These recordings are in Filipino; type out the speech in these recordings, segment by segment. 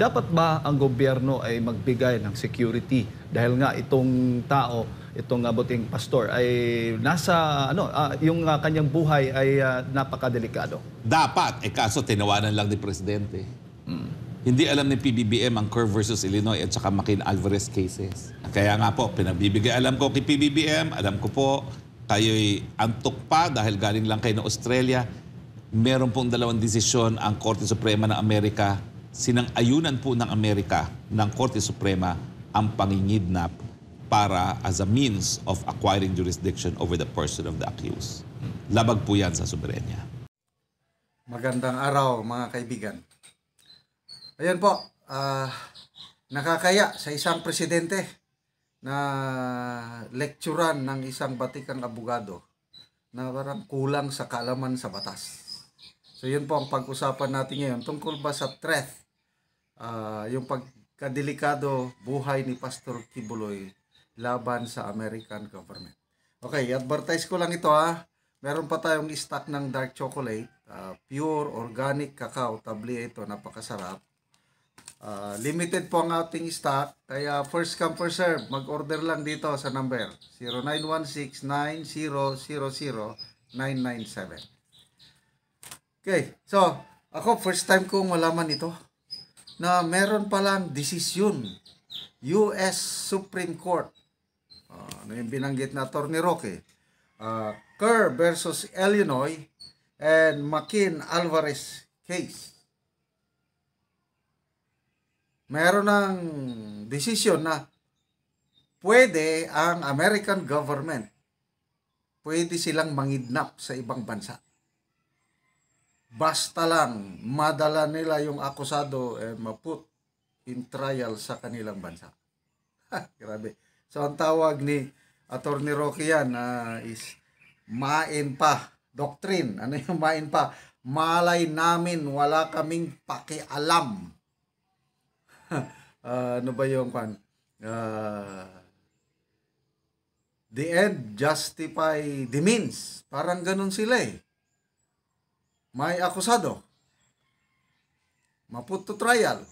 dapat ba ang gobyerno ay magbigay ng security dahil nga itong tao, itong buting pastor ay nasa yung kanyang buhay ay napakadelikado. Dapat, kaso tinawanan lang ni Presidente. Hindi alam ni PBBM ang Kerr versus Illinois at saka Makin Alvarez cases. Kaya nga po, pinabibigay alam ko kay PBBM, alam ko po, kayo'y antok pa dahil galing lang kayo ng Australia. Meron pong dalawang desisyon ang Korte Suprema ng Amerika. Sinang-ayunan po ng Amerika ng Korte Suprema ang pangingidnap para as a means of acquiring jurisdiction over the person of the accused. Labag po yan sa soberenya. Magandang araw mga kaibigan. Ayan po, nakakaya sa isang presidente na lecturan ng isang batikang abogado na parang kulang sa kaalaman sa batas. So yun po ang pag-usapan natin ngayon tungkol ba sa threat, yung pagkadelikado buhay ni Pastor Kibuloy laban sa American government. Okay, advertise ko lang ito ha. Meron pa tayong stock ng dark chocolate, pure organic cacao, tabli ito, napakasarap. Limited po ang ating stock, kaya first come first serve, mag-order lang dito sa number 0916-9000-997. Okay, so ako first time kong malaman ito na meron palang desisyon US Supreme Court. Ano yung binanggit na Attorney Roque, Kerr versus Illinois and Makin Alvarez case. Meron ng desisyon na pwede ang American government, pwede silang mangidnap sa ibang bansa. Basta lang madala nila yung akusado and maput in trial sa kanilang bansa. Grabe. So ang tawag ni Attorney Roque yan is main pa. Doctrine. Ano yung main pa? Malay namin, wala kaming pakialam. Ano ba yung kan? The end justify the means. Parang ganun sila eh. May akusado. Maput to trial.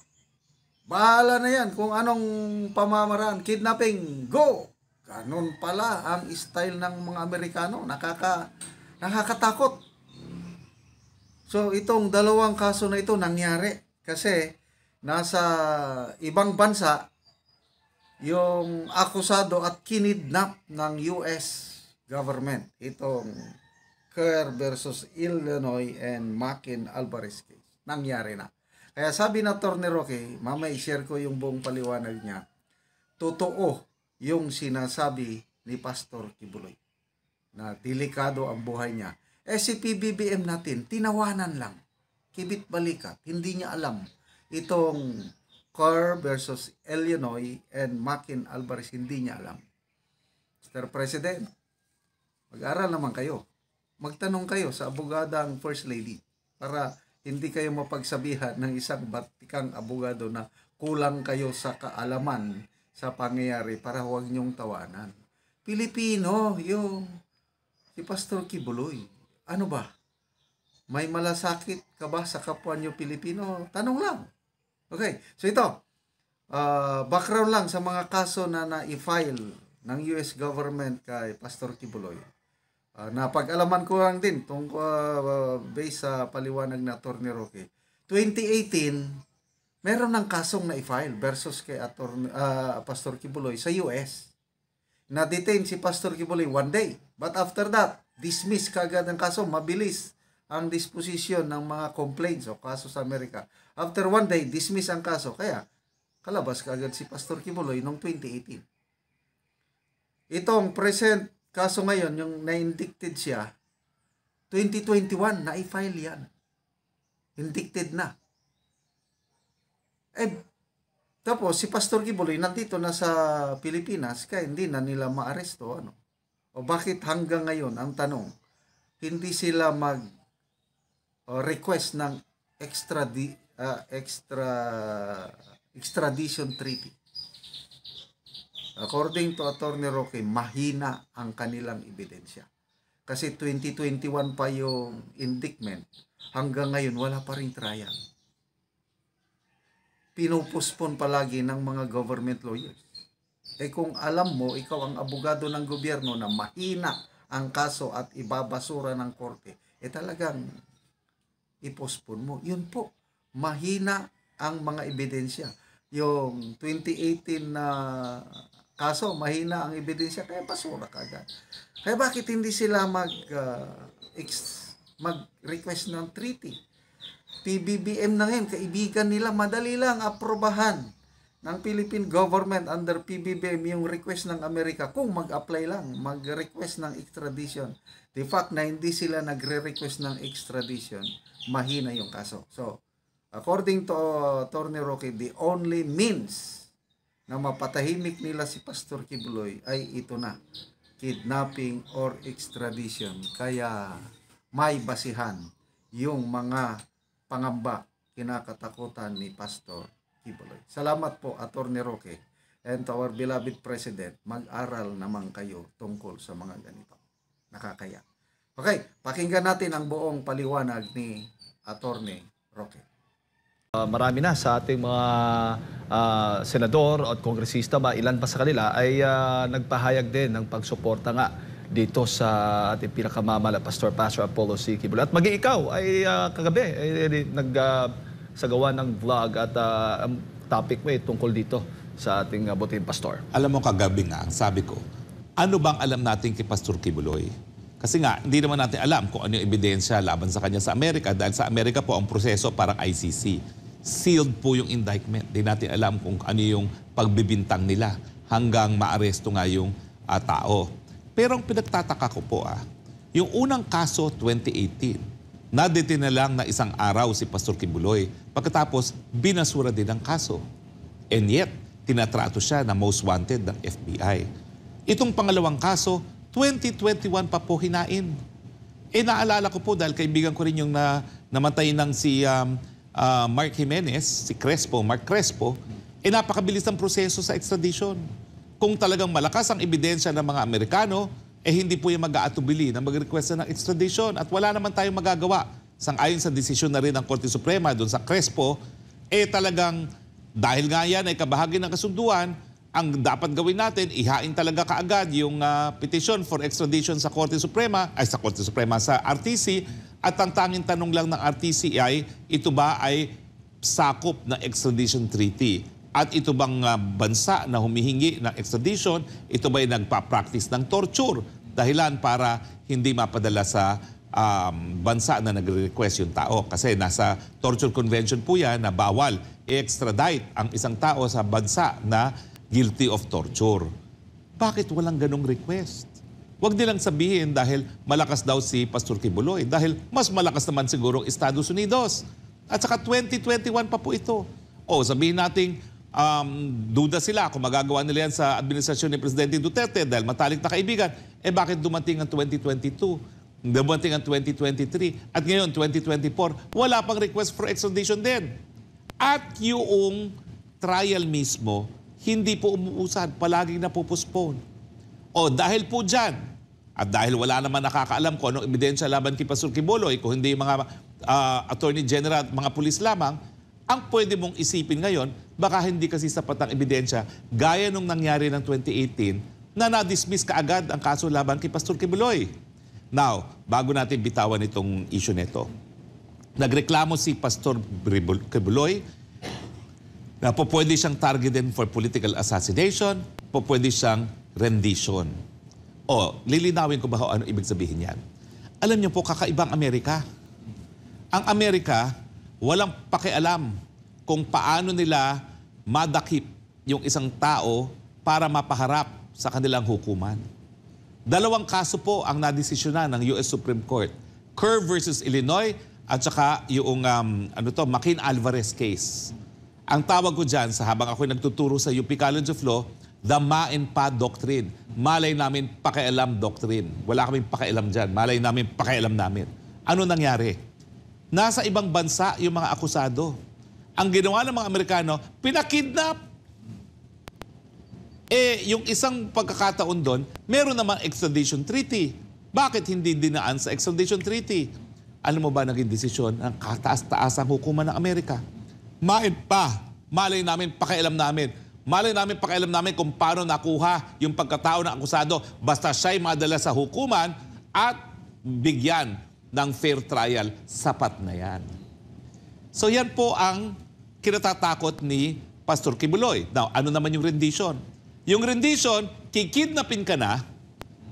Bahala na yan kung anong pamamaraan. Kidnapping, go! Ganun pala ang style ng mga Amerikano. Nakakatakot. So itong dalawang kaso na ito nangyari kasi nasa ibang bansa yung akusado at kinidnap ng US government. Itong Kerr versus Illinois and Makin Alvarez case. Nangyari na. Kaya sabi na Attorney Roque, mamaya i-share ko yung buong paliwanag niya. Totoo yung sinasabi ni Pastor Kibuloy na delikado ang buhay niya. Si PBBM natin, tinawanan lang. Kibit balikat. Hindi niya alam. Itong Kerr versus Illinois and Makin Alvarez, hindi niya alam. Mr. President, mag-aral naman kayo. Magtanong kayo sa abogadang First Lady para hindi kayo mapagsabihan ng isang batikang abogado na kulang kayo sa kaalaman sa pangyayari para huwag niyong tawanan. Pilipino, yung si Pastor Kibuloy. Ano ba? May malasakit ka ba sa kapwa niyo Pilipino? Tanong lang. Okay, so ito, background lang sa mga kaso na na-file ng US government kay Pastor Kibuloy. Napag-alaman ko lang din based sa paliwanag na Attorney Roque. 2018, meron ng kasong na-file versus kay Pastor Kibuloy sa US. Na-detain si Pastor Kibuloy 1 day. But after that, dismiss kagad ang kaso. Mabilis ang disposition ng mga complaints o kaso sa Amerika. After 1 day, dismiss ang kaso. Kaya, kalabas kaagad si Pastor Kibuloy noong 2018. Itong present kaso ngayon, yung na-indicted siya, 2021, na-file yan. Indicted na. Tapos, si Pastor Kibuloy nandito na sa Pilipinas, kaya hindi na nila maaresto. Ano? O bakit hanggang ngayon, ang tanong, hindi sila request ng extradition treaty. According to Attorney Roque, mahina ang kanilang ebidensya. Kasi 2021 pa yung indictment. Hanggang ngayon, wala pa rin trial. pinupuspon palagi ng mga government lawyers. Eh kung alam mo, ikaw ang abogado ng gobyerno na mahina ang kaso at ibabasura ng korte, eh talagang ipospon mo. Yun po, mahina ang mga ebidensya. Yung 2018 na kaso, mahina ang ebidensya, kaya basura kagad. Kaya bakit hindi sila mag-request ng treaty? PBBM na ngayon, kaibigan nila, madali lang aprobahan ng Philippine government under PBBM yung request ng Amerika kung mag-apply lang, mag-request ng extradition. The fact na hindi sila nagre-request ng extradition, mahina yung kaso. So, according to Attorney Roque, the only means na mapatahimik nila si Pastor Kibuloy ay ito na, kidnapping or extradition. Kaya may basihan yung mga pangamba, kinakatakutan ni Pastor Kibuloy. Salamat po, Attorney Roque, and to our beloved President, mag-aral naman kayo tungkol sa mga ganito. Nakakaya. Okay, pakinggan natin ang buong paliwanag ni Attorney Roque. Marami na sa ating mga senador at kongresista, ilan pa sa kanila ay nagpahayag din ng pagsuporta nga dito sa ating pinakamamala, Pastor Apollo C. Kibuloy. At maging ikaw ay kagabi nagsagawa ng vlog at ang topic mo ay tungkol dito sa ating buting pastor. Alam mo, kagabi nga, ang sabi ko, ano bang alam natin kay Pastor Kibuloy? Kasi nga, hindi naman natin alam kung ano yung ebidensya laban sa kanya sa Amerika, dahil sa Amerika po ang proseso parang ICC. Sealed po yung indictment. Hindi natin alam kung ano yung pagbibintang nila hanggang maaresto nga yung tao. Pero ang pinagtataka ko po, yung unang kaso 2018, nadetain na lang na isang araw si Pastor Kibuloy. Pagkatapos, binasura din ang kaso. And yet, tinatrato siya na most wanted ng FBI. Itong pangalawang kaso, 2021 pa po hinain. Naalala ko po dahil kaibigan ko rin yung namatay ng si Mark Jimenez, si Mark Crespo, napakabilis ng proseso sa extradition. Kung talagang malakas ang ebidensya ng mga Amerikano, hindi po yung mag-aatubili na mag-request ng extradition at wala naman tayong magagawa. Sang-ayon sa desisyon na rin ng Korte Suprema doon sa Crespo, talagang dahil nga yan ay kabahagi ng kasunduan, ang dapat gawin natin, ihain talaga kaagad yung petition for extradition sa Korte Suprema, sa RTC, at ang tanging tanong lang ng RTC ay, ito ba ay sakop na extradition treaty? At ito bang bansa na humihingi ng extradition, ito ba ay nagpa-practice ng torture? Dahilan para hindi mapadala sa bansa na nagre-request yung tao. Kasi nasa torture convention po yan na bawal i-extradite ang isang tao sa bansa na guilty of torture. Bakit walang ganong request? Huwag nilang sabihin dahil malakas daw si Pastor Kibuloy. Dahil mas malakas naman siguro ang Estados Unidos. At saka 2021 pa po ito. O sabihin natin, duda sila kung magagawa nila yan sa administrasyon ni Presidente Duterte dahil matalik na kaibigan. Bakit dumating ang 2022? Dumating ang 2023. At ngayon, 2024, wala pang request for extradition din. At yung trial mismo, hindi po umuusad, palaging napupostpone. O dahil po dyan, at dahil wala naman nakakaalam kung anong ebidensya laban kay Pastor Kibuloy, kung hindi mga Attorney General at mga pulis lamang, ang pwede mong isipin ngayon, baka hindi kasi sapat ang ebidensya, gaya nung nangyari ng 2018, na na-dismiss kaagad ang kaso laban kay Pastor Kibuloy. Now, bago natin bitawan itong issue nito, nagreklamo si Pastor Kibuloy na po pwede siyang targeted for political assassination, po pwede siyang rendition. O, lilinawin ko ba kung ano ibig sabihin yan? Alam niyo po, kakaibang Amerika. Ang Amerika, walang pakialam kung paano nila madakip yung isang tao para mapaharap sa kanilang hukuman. Dalawang kaso po ang nadesisyonan ng US Supreme Court. Kerr versus Illinois at saka yung McCain-Alvarez case. Ang tawag ko dyan, sa habang ako'y nagtuturo sa UP College of Law, the Ma and Pa Doctrine. Malay namin pakialam doctrine. Wala kaming pakialam dyan. Malay namin pakialam namin. Ano nangyari? Nasa ibang bansa yung mga akusado. Ang ginawa ng mga Amerikano, pinakidnap. Yung isang pagkakataon doon, meron namang extradition treaty. Bakit hindi dinaan sa extradition treaty? Alam mo ba naging desisyon ng kataas-taas ang hukuman ng Amerika? Ma and Pa malay namin, pakialam namin. Malay namin, pakialam namin kung paano nakuha yung pagkatao ng akusado. Basta siya'y madala sa hukuman at bigyan ng fair trial, sapat na yan. So yan po ang kinatatakot ni Pastor Kibuloy. Now, ano naman yung rendition? Yung rendition, kikidnapin ka na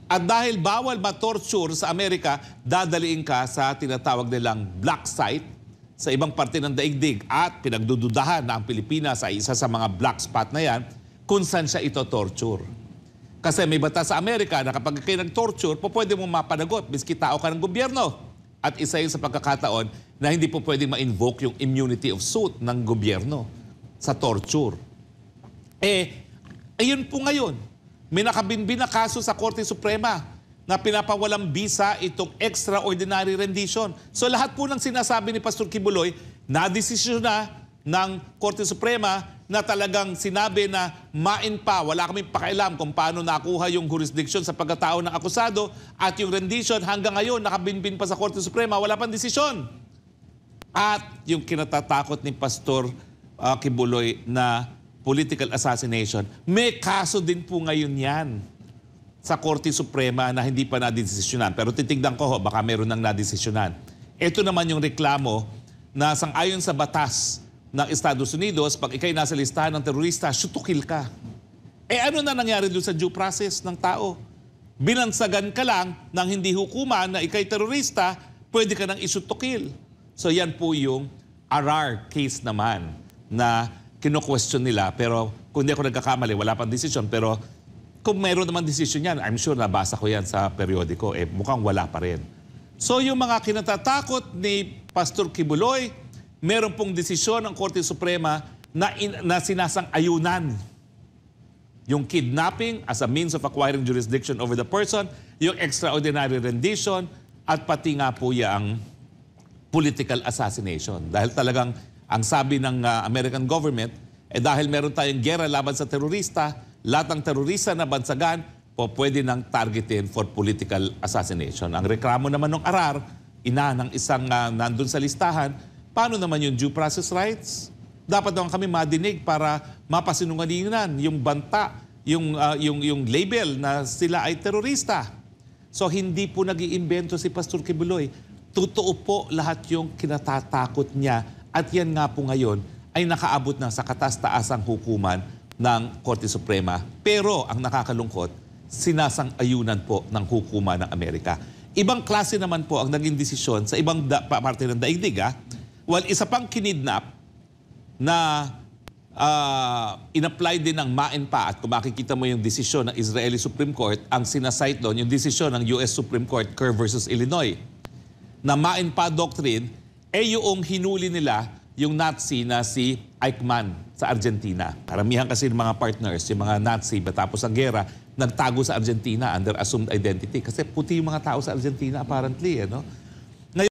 at dahil bawal ma-torture sa Amerika, dadaliin ka sa tinatawag nilang black site sa ibang parte ng daigdig at pinagdududahan na ang Pilipinas ay isa sa mga black spot na yan kung saan siya ito torture. Kasi may batas sa Amerika na kapag kayo nag-torture, pwede mo mapanagot, miski tao ka ng gobyerno. At isa yun sa pagkakataon na hindi po pwedeng ma-invoke yung immunity of suit ng gobyerno sa torture. Ayun po ngayon, may nakabinbin na kaso sa Korte Suprema na pinapawalang bisa itong extraordinary rendition. So lahat po ng sinasabi ni Pastor Kibuloy, nadesisyon na ng Korte Suprema na talagang sinabi na main pa, wala kaming pakialam kung paano nakuha yung jurisdiction sa pagkatao ng akusado at yung rendition hanggang ngayon nakabinbin pa sa Korte Suprema, wala pang desisyon. At yung kinatatakot ni Pastor Kibuloy na political assassination, may kaso din po ngayon yan sa Korte Suprema na hindi pa nadesisyonan. Pero titignan ko, baka meron nang nadesisyonan. Ito naman yung reklamo na sang-ayon sa batas ng Estados Unidos, pag ikay nasa listahan ng terorista, shoot to kill ka. Ano na nangyari doon sa due process ng tao? Binansagan ka lang ng hindi hukuman na ikay terorista, pwede ka nang i-shoot to kill. So yan po yung RR case naman na kino-question nila. Pero kung hindi ako nagkakamali, wala pang desisyon. Pero kung mayroon naman desisyon yan, I'm sure nabasa ko yan sa periodiko, mukhang wala pa rin. So yung mga kinatatakot ni Pastor Kibuloy, meron pong desisyon ng Korte Suprema na sinasang-ayunan. Yung kidnapping as a means of acquiring jurisdiction over the person, yung extraordinary rendition, at pati nga po yung political assassination. Dahil talagang ang sabi ng American government, dahil meron tayong gera laban sa terorista, lahat ng terorista na bansagan pwede nang targetin for political assassination. Ang reklamo naman ng ARAR, ina ng isang nandun sa listahan, paano naman yung due process rights? Dapat naman kami madinig para mapasinungalingan yung banta, yung label na sila ay terorista. So hindi po nag-iimbento si Pastor Kibuloy. Totoo po lahat yung kinatatakot niya at yan nga po ngayon ay nakaabot na sa katas-taasang hukuman ng Korte Suprema. Pero ang nakakalungkot, sinasang-ayunan po ng hukuman ng Amerika. Ibang klase naman po ang naging desisyon sa ibang parte ng daigdig. Well, isa pang kinidnap na in-apply din ng main pa at kung makikita mo yung desisyon ng Israeli Supreme Court, ang sinasite doon, yung desisyon ng US Supreme Court, Kerr versus Illinois, na main pa doctrine, yung hinuli nila yung Nazi na si Eichmann sa Argentina. Karamihan kasi ng mga partners, yung mga Nazi, batapos ang gera, nagtago sa Argentina under assumed identity. Kasi puti yung mga tao sa Argentina apparently, no?